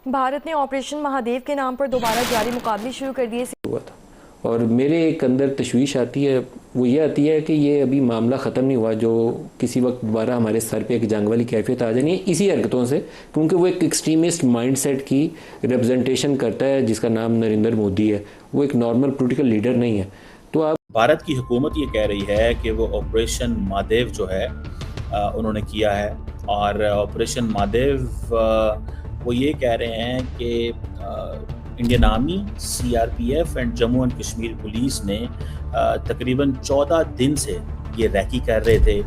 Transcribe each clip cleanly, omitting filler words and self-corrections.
भारत ने ऑपरेशन महादेव के नाम पर दोबारा जारी मुकाबले शुरू कर दिए हुआ था। और मेरे एक अंदर तशवीश आती है, वो ये आती है कि ये अभी मामला ख़त्म नहीं हुआ, जो किसी वक्त दोबारा हमारे सर पे एक जंग वाली कैफियत आ जानी है इसी हरकतों से, क्योंकि वो एक एक्सट्रीमिस्ट माइंडसेट की रिप्रेजेंटेशन करता है जिसका नाम नरेंद्र मोदी है। वो एक नॉर्मल पॉलिटिकल लीडर नहीं है। तो आप भारत की हुकूमत ये कह रही है कि वो ऑपरेशन महादेव जो है उन्होंने किया है, और ऑपरेशन महादेव वो ये कह रहे हैं कि Indian army, CRPF and Jammu and Kashmir police ने तकरीबन 14 दिन से ये रैकी कर रहे थे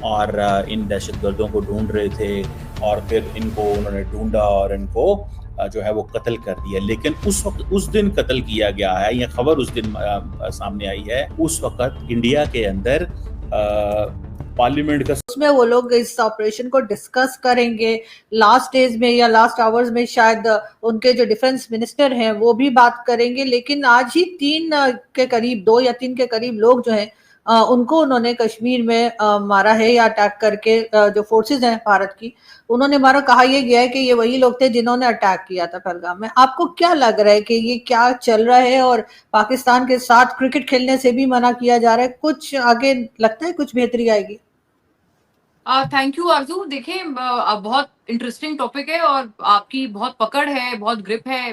और इन दहशतगर्दों को ढूंढ रहे थे, और फिर इनको उन्होंने ढूंढा और इनको जो है वो कत्ल कर दिया। लेकिन उस दिन कत्ल किया गया है, ये खबर उस दिन सामने आई है। उस वक्त इंडिया के अंदर पार्लियामेंट का उसमें वो लोग इस ऑपरेशन को डिस्कस करेंगे लास्ट डेज में या लास्ट आवर्स में, शायद उनके जो डिफेंस मिनिस्टर हैं वो भी बात करेंगे। लेकिन आज ही 3 के करीब 2 या 3 के करीब लोग जो हैं उनको उन्होंने कश्मीर में मारा है, या अटैक करके जो फोर्सेस हैं भारत की उन्होंने मारा। कहा यह गया है कि ये वही लोग थे जिन्होंने अटैक किया था पहलगाम में। आपको क्या लग रहा है कि ये क्या चल रहा है, और पाकिस्तान के साथ क्रिकेट खेलने से भी मना किया जा रहा है? कुछ आगे लगता है कुछ बेहतरी आएगी? थैंक यू आरजू। देखिए, बहुत इंटरेस्टिंग टॉपिक है और आपकी बहुत पकड़ है, बहुत ग्रिप है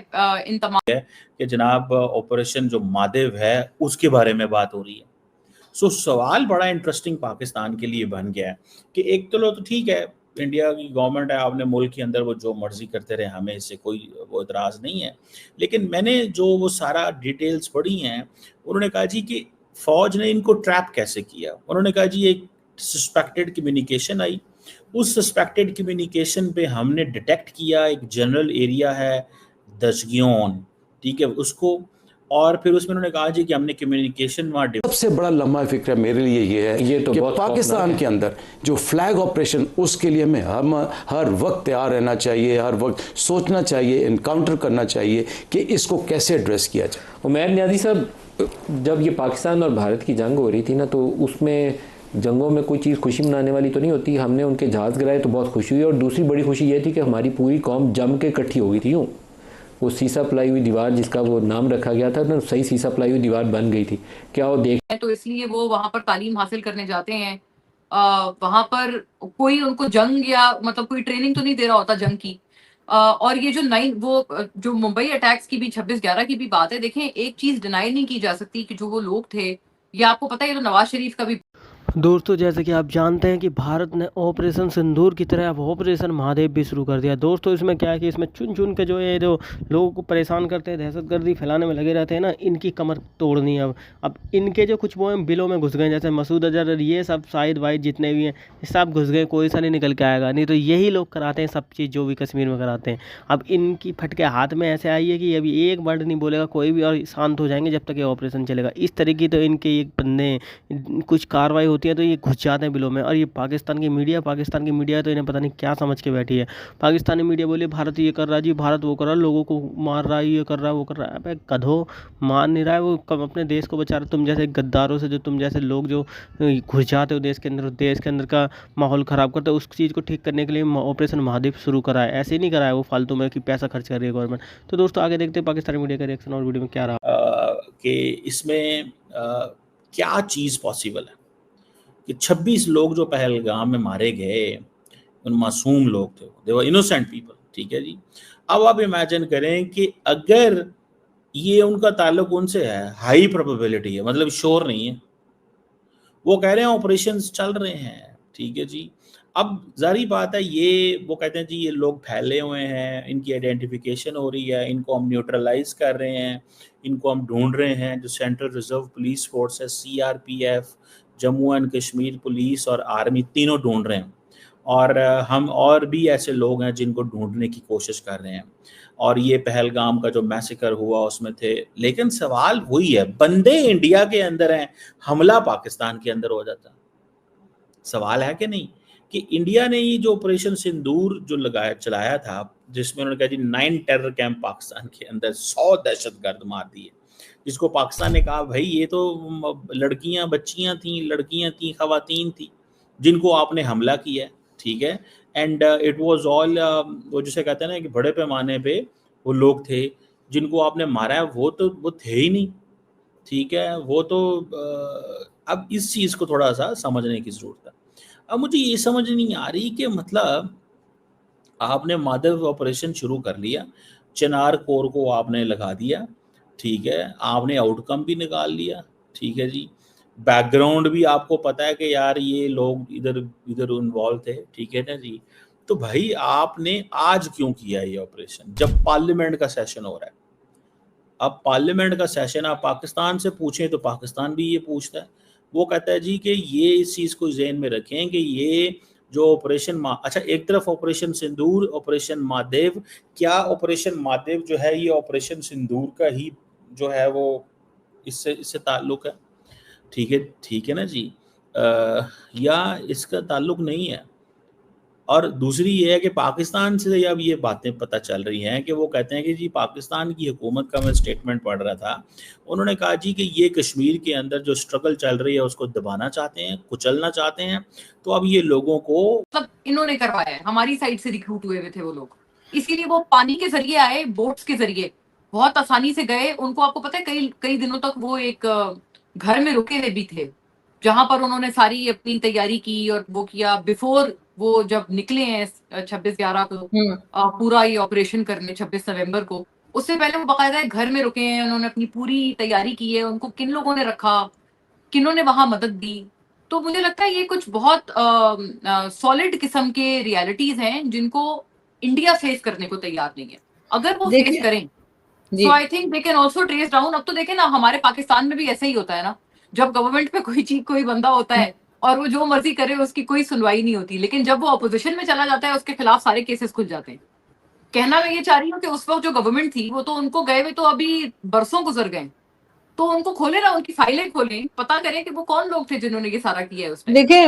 इन तमाम कि जनाब ऑपरेशन जो महादेव है उसके बारे में बात हो रही है। सो सवाल बड़ा इंटरेस्टिंग पाकिस्तान के लिए बन गया है कि एक तो ठीक है, इंडिया की गवर्नमेंट है, आपने मुल्क के अंदर वो जो मर्जी करते रहे, हमें इससे कोई वो इतराज़ नहीं है। लेकिन मैंने जो वो सारा डिटेल्स पढ़ी हैं, उन्होंने कहा जी कि फ़ौज ने इनको ट्रैप कैसे किया। उन्होंने कहा जी एक सस्पेक्टेड कम्युनिकेशन आई, उस सस्पेक्टेड कम्युनिकेशन पे हमने डिटेक्ट किया एक जनरल एरिया है दशगियोन, ठीक है उसको, और फिर उसमें उन्होंने कहा जी कि हमने कम्युनिकेशन वहाँ सबसे बड़ा लंबा फिक्र मेरे लिए ये है ये तो कि पाकिस्तान के अंदर जो फ्लैग ऑपरेशन, उसके लिए हमें हर वक्त तैयार रहना चाहिए, हर वक्त सोचना चाहिए, इनकाउंटर करना चाहिए कि इसको कैसे एड्रेस किया जाए। उमैर नियाज़ी साहब, जब ये पाकिस्तान और भारत की जंग हो रही थी ना, तो उसमें जंगों में कोई चीज़ खुशी मनाने वाली तो नहीं होती। हमने उनके जहाज़ गिराए तो बहुत खुशी हुई, और दूसरी बड़ी खुशी ये थी कि हमारी पूरी कौम जम के इकट्ठी हो गई थी। यूँ वो सीसा पलाई हुई दीवार, जिसका वो नाम रखा गया था ना, सही सीसा पलाई हुई दीवार बन गई थी। क्या वो देख, तो इसलिए वो वहां पर तालीम हासिल करने जाते हैं। वहां पर कोई उनको जंग या मतलब कोई ट्रेनिंग तो नहीं दे रहा होता जंग की। और ये जो जो मुंबई अटैक्स की भी 26/11 की भी बात है। देखें, एक चीज डिनाई नहीं की जा सकती कि जो वो लोग थे, या आपको पता है ये तो नवाज शरीफ का भी दोस्तों, जैसे कि आप जानते हैं कि भारत ने ऑपरेशन सिंदूर की तरह अब ऑपरेशन महादेव भी शुरू कर दिया। दोस्तों, इसमें क्या है कि इसमें चुन चुन के जो लोगों को परेशान करते हैं, दहशतगर्दी फैलाने में लगे रहते हैं ना, इनकी कमर तोड़नी है। अब इनके जो कुछ वो हैं बिलों में घुस गए, जैसे मसूद अजहर, ये सब शाहिद वाहिद जितने भी हैं, ये सब घुस गए, कोई सा नहीं निकल के आएगा। नहीं तो यही लोग कराते हैं सब चीज़ जो भी कश्मीर में कराते हैं। अब इनकी फटके हाथ में ऐसे आई है कि अभी एक वर्ड नहीं बोलेगा कोई भी, और शांत हो जाएंगे जब तक ये ऑपरेशन चलेगा। इस तरीके तो इनके एक बंदे, कुछ कार्रवाई होती है तो ये घुस जाते हैं बिलों में। और ये पाकिस्तान की मीडिया तो इन्हें पता नहीं क्या समझ के बैठी है। पाकिस्तानी मीडिया बोले भारत ये कर रहा है जी, भारत वो कर रहा है, लोगों को मार रहा है, ये कर रहा है, वो कर रहा है। अबे गधो, मार नहीं रहा है वो, अपने देश को बचा रहा है। तुम जैसे गद्दारों से, जो तुम जैसे लोग जो घुस जाते हो देश के अंदर का माहौल ख़राब करते हो, उस चीज़ को ठीक करने के लिए ऑपरेशन महादेव शुरू करा है। ऐसे ही नहीं करा है वो फालतू में कि पैसा खर्च कर रही है गवर्नमेंट। तो दोस्तों, आगे देखते हैं पाकिस्तानी मीडिया का रिएक्शन और वीडियो में क्या रहा कि इसमें क्या चीज़ पॉसिबल है कि 26 लोग जो पहलगाम में मारे गए, उन मासूम लोग थे, दे वर इनोसेंट पीपल, ठीक है जी। अब आप इमेजिन करें कि अगर ये उनका ताल्लुक उनसे है, हाई प्रोबेबिलिटी है, मतलब श्योर नहीं है, वो कह रहे हैं ऑपरेशंस चल रहे हैं, ठीक है जी। अब जारी बात है, ये वो कहते हैं जी ये लोग फैले हुए हैं, इनकी आइडेंटिफिकेशन हो रही है, इनको हम न्यूट्रलाइज कर रहे हैं, इनको हम ढूंढ रहे हैं। जो सेंट्रल रिजर्व पुलिस फोर्स है, CRPF, Jammu and Kashmir police और आर्मी, तीनों ढूंढ रहे हैं। और हम और भी ऐसे लोग हैं जिनको ढूंढने की कोशिश कर रहे हैं। और ये पहलगाम का जो मैसेकर हुआ उसमें थे। लेकिन सवाल वही है, बंदे इंडिया के अंदर हैं, हमला पाकिस्तान के अंदर हो जाता। सवाल है कि नहीं कि इंडिया ने ये जो ऑपरेशन सिंदूर जो चलाया था, जिसमें उन्होंने कहा जी 9 टेरर कैंप पाकिस्तान के अंदर 100 दहशतगर्द मार दिए, जिसको पाकिस्तान ने कहा भाई ये तो बच्चियां थी, खवातीन थी जिनको आपने हमला किया है, ठीक है। एंड इट वाज ऑल, वो जिसे कहते हैं ना कि बड़े पैमाने पे वो लोग थे जिनको आपने मारा है, वो थे ही नहीं, ठीक है। वो तो अब इस चीज़ को थोड़ा सा समझने की ज़रूरत है। अब मुझे ये समझ नहीं आ रही कि मतलब आपने माधव ऑपरेशन शुरू कर लिया, चिनार कोर को आपने लगा दिया, ठीक है, आपने आउटकम भी निकाल लिया, ठीक है जी, बैकग्राउंड भी आपको पता है कि यार ये लोग इधर इधर इन्वॉल्व थे, ठीक है ना जी। तो भाई आपने आज क्यों किया ये ऑपरेशन जब पार्लियामेंट का सेशन हो रहा है? अब पार्लियामेंट का सेशन आप पाकिस्तान से पूछें तो पाकिस्तान भी ये पूछता है, वो कहता है जी कि ये इस चीज़ को ज़हन में रखें कि ये जो ऑपरेशन अच्छा, एक तरफ ऑपरेशन सिंदूर, ऑपरेशन महादेव, क्या ऑपरेशन महादेव जो है ये ऑपरेशन सिंदूर का ही जो है वो इससे इससे ताल्लुक़ है, ठीक है ना जी, या इसका ताल्लुक़ नहीं है। और दूसरी ये है कि पाकिस्तान से अब ये बातें पता चल रही हैं कि वो कहते हैं कि जी पाकिस्तान की हुकूमत का मैं स्टेटमेंट पढ़ रहा था, उन्होंने कहा जी कि ये कश्मीर के अंदर जो स्ट्रगल चल रही है उसको दबाना चाहते हैं, कुचलना चाहते हैं, तो अब ये लोगों को मतलब इन्होंने करवाया है, हमारी साइड से रिक्रूट हुए थे वो लोग, इसीलिए वो पानी के जरिए आए, बोट्स के जरिए बहुत आसानी से गए। उनको आपको पता है कई दिनों तक वो एक घर में रुके हुए भी थे, जहां पर उन्होंने सारी अपनी तैयारी की और वो किया बिफोर वो जब निकले हैं 26/11 को पूरा ये ऑपरेशन करने 26 नवंबर को, उससे पहले वो बाकायदा घर में रुके हैं, उन्होंने अपनी पूरी तैयारी की है, उनको किन लोगों ने रखा, किन्होंने वहां मदद दी। तो मुझे लगता है ये कुछ बहुत सॉलिड किस्म के रियलिटीज हैं जिनको इंडिया फेस करने को तैयार नहीं है। अगर वो फेस करें तो I think they can also trace down. अब तो देखें ना, हमारे पाकिस्तान में भी ऐसा ही होता है ना, जब गवर्नमेंट पे कोई बंदा होता है और वो जो मर्जी करे उसकी कोई सुनवाई नहीं होती, लेकिन जब वो अपोजिशन में चला जाता है उसके खिलाफ सारे केसेस खुल जाते हैं। कहना मैं ये चाह रही हूँ कि उस वक्त जो गवर्नमेंट थी वो तो उनको गए हुए तो अभी बरसों गुजर गए, तो उनको खोले ना, उनकी फाइलें खोलें, पता करें कि वो कौन लोग थे जिन्होंने ये सारा किया है उसमें। देखिए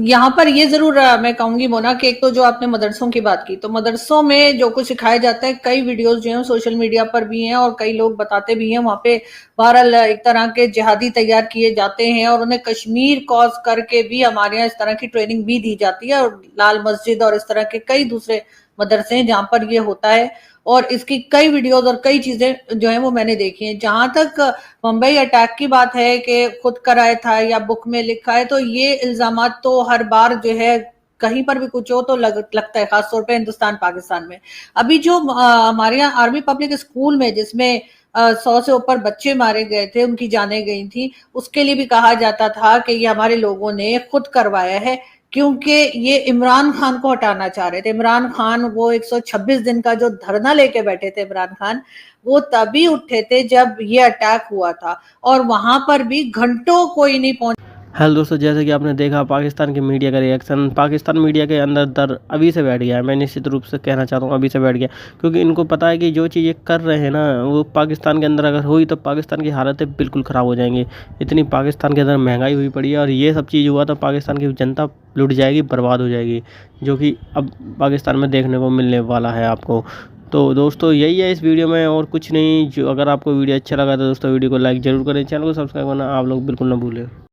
यहाँ पर ये जरूर मैं कहूंगी मोना कि एक तो जो आपने मदरसों की बात की, तो मदरसों में जो कुछ सिखाया जाता है, कई वीडियोस जो है सोशल मीडिया पर भी हैं और कई लोग बताते भी हैं, वहाँ पे बहरहाल एक तरह के जिहादी तैयार किए जाते हैं और उन्हें कश्मीर कॉज करके भी हमारे यहाँ इस तरह की ट्रेनिंग भी दी जाती है, और लाल मस्जिद और इस तरह के कई दूसरे मदरसे हैं जहाँ पर ये होता है, और इसकी कई वीडियोस और कई चीजें जो है वो मैंने देखी हैं। जहां तक मुंबई अटैक की बात है कि खुद कराया था या बुक में लिखा है, तो ये इल्जामात तो हर बार जो है कहीं पर भी कुछ हो तो लगता है, खासतौर पे हिंदुस्तान पाकिस्तान में। अभी जो हमारे यहाँ आर्मी पब्लिक स्कूल में जिसमें 100 से ऊपर बच्चे मारे गए थे, उनकी जानें गई थी, उसके लिए भी कहा जाता था कि ये हमारे लोगों ने खुद करवाया है, क्योंकि ये इमरान खान को हटाना चाह रहे थे। इमरान खान वो 126 दिन का जो धरना लेके बैठे थे इमरान खान, वो तभी उठे थे जब ये अटैक हुआ था, और वहां पर भी घंटों कोई नहीं पहुंच। हेलो दोस्तों, जैसे कि आपने देखा पाकिस्तान की मीडिया का रिएक्शन, पाकिस्तान मीडिया के अंदर डर अभी से बैठ गया है। मैं निश्चित रूप से कहना चाहता हूँ अभी से बैठ गया, क्योंकि इनको पता है कि जो चीज़ें कर रहे हैं ना वो पाकिस्तान के अंदर अगर हुई तो पाकिस्तान की हालतें बिल्कुल ख़राब हो जाएंगी। इतनी पाकिस्तान के अंदर महंगाई हुई पड़ी है और ये सब चीज़ हुआ तो पाकिस्तान की जनता लुट जाएगी, बर्बाद हो जाएगी, जो कि अब पाकिस्तान में देखने को मिलने वाला है आपको। तो दोस्तों यही है इस वीडियो में और कुछ नहीं। जो अगर आपको वीडियो अच्छा लगा तो दोस्तों वीडियो को लाइक ज़रूर करें, चैनल को सब्सक्राइब करना आप लोग बिल्कुल ना भूलें।